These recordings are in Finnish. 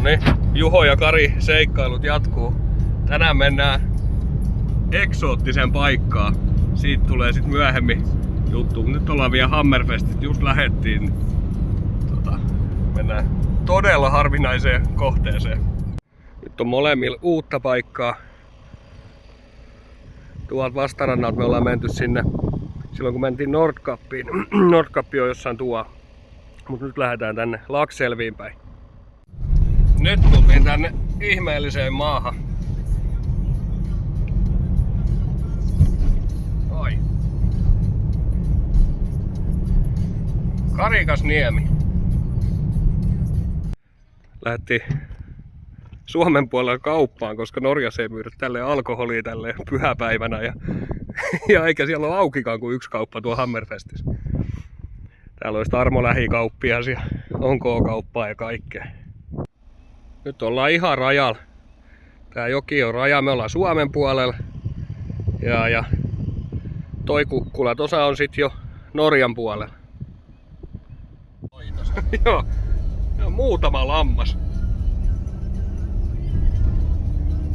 Noniin, Juho ja Kari seikkailut jatkuu. Tänään mennään eksoottiseen paikkaan. Siitä tulee sitten myöhemmin juttu. Nyt ollaan vielä Hammerfestit, just lähettiin. Mennään todella harvinaiseen kohteeseen. Nyt on molemmilla uutta paikkaa. Tuolta vastarannalta me ollaan menty sinne silloin kun mentiin Nordkappiin. Nordkappi on jossain tuolla. Mut nyt lähdetään tänne Lakselviin päin. Nyt tultiin tänne ihmeelliseen maahan. Oi. Karikasniemi. Lähdettiin Suomen puolella kauppaan, koska Norjassa ei myydä tälle alkoholia tälle pyhäpäivänä ja eikä siellä ole aukikaan kuin yksi kauppa tuo Hammerfestissä. Täällä olisi Tarmo lähikauppias ja OK-kauppaa ja kaikkea. Nyt ollaan ihan rajalla. Tää joki on raja, me ollaan Suomen puolella. Ja toi kukkula tosa on sit jo Norjan puolella. Joo, muutama lammas.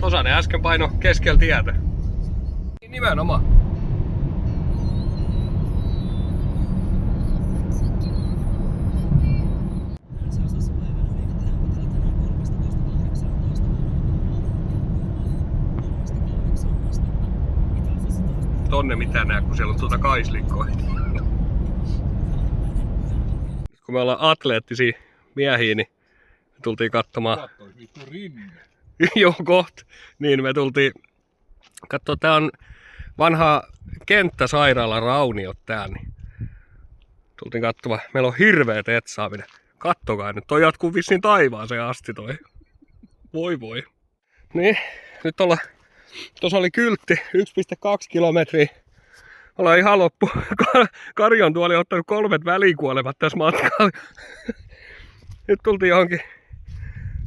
Tosa ne äsken paino keskellä tietä. Nimenomaan. Tonne mitään näe, kun siellä on tuota kaislikkoa. Kun me ollaan atleettisia miehiä, niin me tultiin katsomaan. Joo, kohta. Niin me tultiin katsoa, tää on vanha kenttäsairaala Rauniot tää, niin tultiin katsomaan. Meillä on hirveet etsaaminen. Kattokaa nyt, toi jatkuu vissiin taivaaseen asti toi. Voi. Niin, nyt ollaan. Tuossa oli kyltti 1,2 kilometriä. Ollaan ihan loppu. Kari on tuolla ottanut 3 välikuolemat tässä matkalla. Nyt tultiin johonkin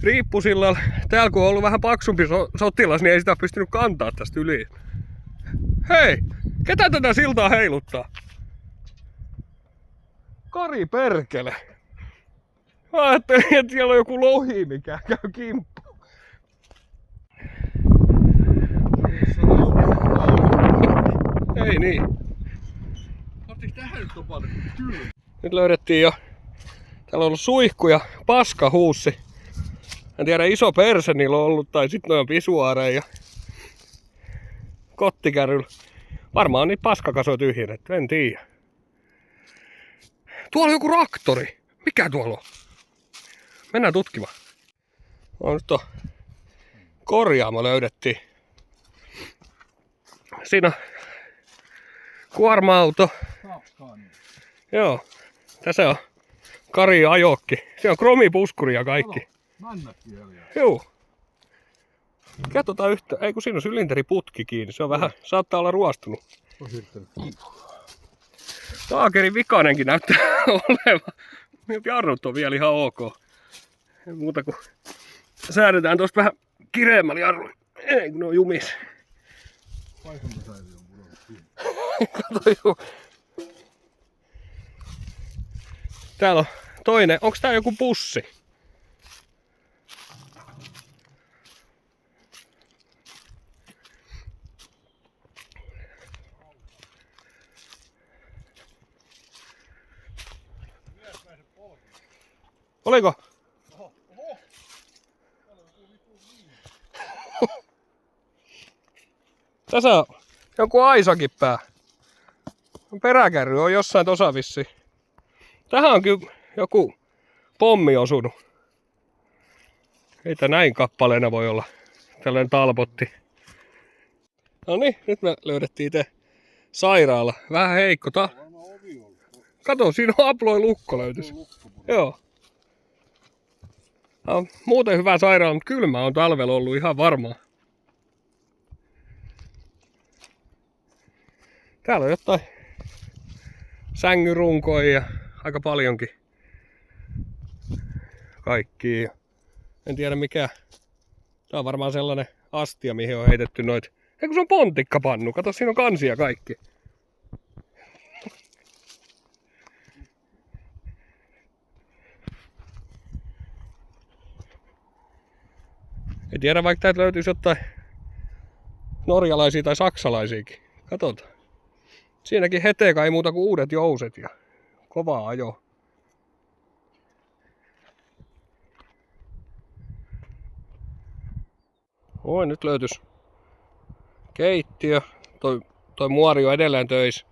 riippusillalla. Täällä kun on ollut vähän paksumpi sotilas, niin ei sitä pystynyt kantaa tästä yli. Hei! Ketä tätä siltaa heiluttaa? Kari perkele! Mä ajattelin, että siellä on joku lohi, mikä käy kimppuun. Ei niin. Nyt löydettiin jo. Täällä on ollut suihku ja paskahuussi. En tiedä, iso perse niillä on ollut, tai sit noin pisuaareja. Kottikärryllä. Varmaan niitä paskakasoja tyhjennetty, en tiedä. Tuolla on joku traktori. Mikä tuolla on? Mennään tutkimaan. Nyt on korjaamo löydettiin. Siinä on kuorma-auto. Joo. Tässä on Kari ajokki. Se on kromipuskuri ja kaikki. Joo. Katsotaan yhtä. Ei kun siinä on sylinteriputki kiinni. Se on vähän, saattaa olla ruostunut. Taakerin vikainenkin näyttää olevan. Jarrut on vielä ihan ok. Ei muuta kuin säädetään tuosta vähän kireemmällä jarrulla. Ei kun ne on jumis. Kato juu. Täällä on toinen. Onks tää joku bussi? Oliko? Tässä on joku aisakin pää. Peräkärry on jossain tossa vissiin. Tähän on kyllä joku pommi osunut. Ei tää näin kappaleena voi olla. Tällainen talpotti. No niin, nyt me löydettiin itse sairaala. Vähän heikko. Kato, siinä on Aploi lukko löytys. Joo. No, muuten hyvä sairaala, mutta kylmä on talvella ollut ihan varmaa. Täällä on jotain sängyrunkoja ja aika paljonkin kaikkia. En tiedä mikä. Tää on varmaan sellainen astia, mihin on heitetty noit. Eikö se on pontikkapannu? Kato, siinä on kansia kaikki. Ei tiedä, vaikka täältä löytyisi jotain norjalaisia tai saksalaisiakin. Katsotaan. Siinäkin heteeka ei muuta kuin uudet jouset ja kovaa ajo. Oi, nyt löytyisi keittiö. Toi muori on edelleen töissä.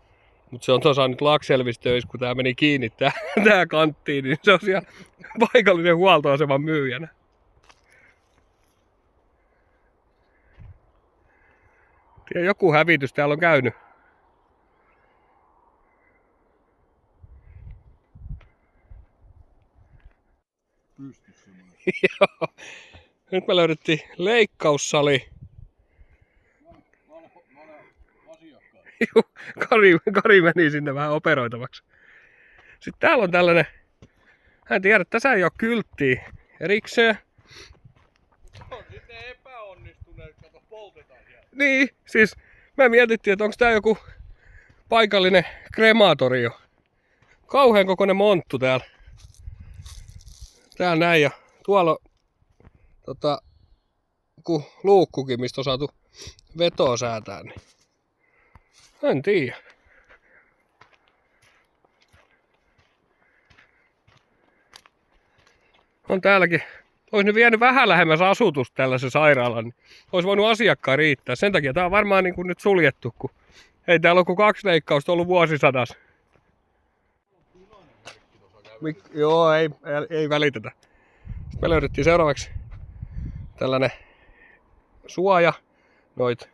Mutta se on tosiaan nyt Laxellvissä töissä, kun tää meni kiinni tää kanttiin, niin se on siellä paikallisen huoltoaseman myyjänä. Ja joku hävitys täällä on käynyt. Joo. Nyt me löydettiin leikkaussali. Kari meni sinne vähän operoitavaksi. Sitten täällä on tällainen, en tiedä, tässä ei ole kylttiä erikseen. On sitten epäonnistuneet, kato poltetaan siellä. Niin, siis me mietittiin, että onko tää joku paikallinen krematorio. Kauhean kokoinen monttu täällä. Täällä näin ja tuolla on luukkukin, mistä on saatu vetoa säätää. Niin. En tiedä. On täälläkin. Olisi nyt vienyt vähän lähemmäs asutusta tällaisen sairaalan. Niin olisi voinut asiakkaan riittää. Sen takia tää on varmaan niin kuin nyt suljettu. Kun ei täällä ole kuin 2 leikkausta ollut vuosisadas. Joo, ei välitetä. Sitten me löydettiin seuraavaksi tällainen suoja noit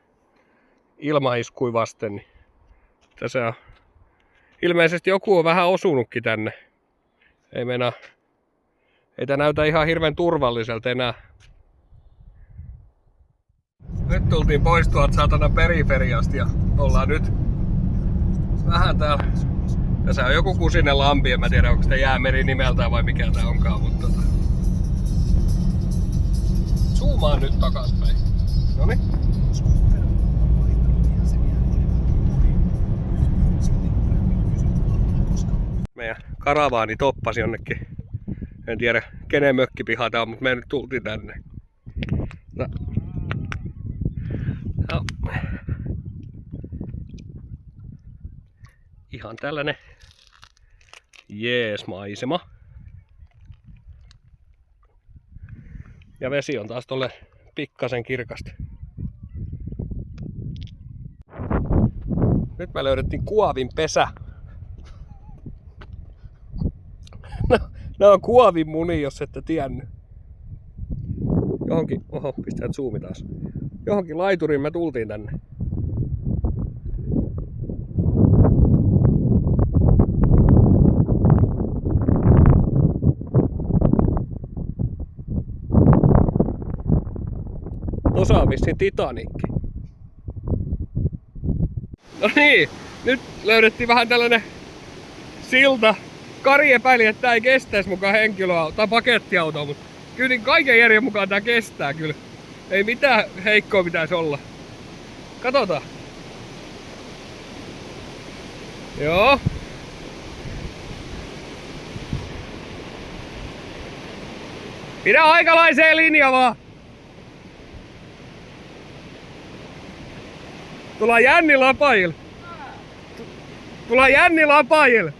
ilmaiskuja vasten. Niin tässä on ilmeisesti joku on vähän osunutkin tänne. Ei tää näytä ihan hirveän turvalliselta enää. Nyt tultiin pois tuolta saatana periferiasta ja ollaan nyt vähän täällä. Tässä on joku kusinen lampi, en mä tiedä onko sitä Jäämeri nimeltään vai mikä tää onkaan, mutta zoomaan nyt takaspäin. Noniin. Meidän karavaani toppasi jonnekin. En tiedä kenen mökkipiha tää on, mutta me nyt tultiin tänne. No. Ihan tällainen jees maisema. Ja vesi on taas tolle pikkasen kirkasta. Nyt me löydettiin kuovin pesä. Nää on kuovin muni, jos ette tiennyt. Johonkin, pistetään zoomi taas. Johonkin laituriin me tultiin tänne. Tuossa on vissiin Titanikki. No niin, nyt löydettiin vähän tällainen silta. Kari epäili, että tää ei kestäisi mukaan henkilöauto tai pakettiautoa, mutta kyllä niin kaiken järjen mukaan tää kestää kyllä. Ei mitään heikkoa pitäisi olla. Katsotaan. Joo. Pidä aikalaiseen linja vaan. Tullaan Jänni Lapajille. Tullaan Jänni Lapajille.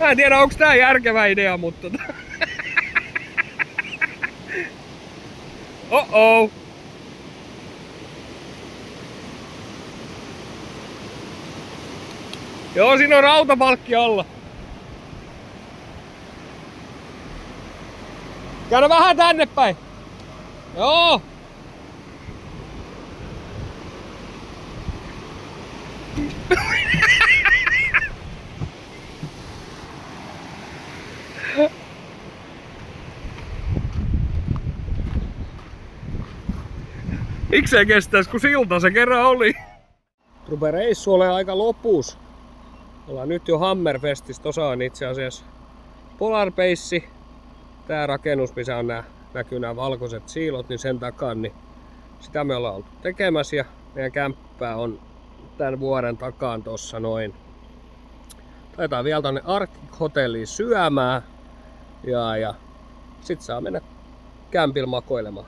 Mä en tiedä onko tää järkevä idea, mutta oh. Joo, siinä on rautapalkki alla. Käydä vähän tänne päin. Joo. Miksei kestäis, kun silta se kerran oli? Rupee reissu olemaan aika lopussa. Ollaan nyt jo Hammerfestissä. Tuossa on itse asiassa Polar Base. Tää rakennus, missä on näkyy nämä valkoiset siilot, niin sen takaa, niin sitä me ollaan oltu tekemässä ja meidän kämppää on tämän vuoren takaan tossa noin. Taitaa vielä tonne Arctic-hotelliin syömään. Ja sit saa mennä kämpillä makoilemaan.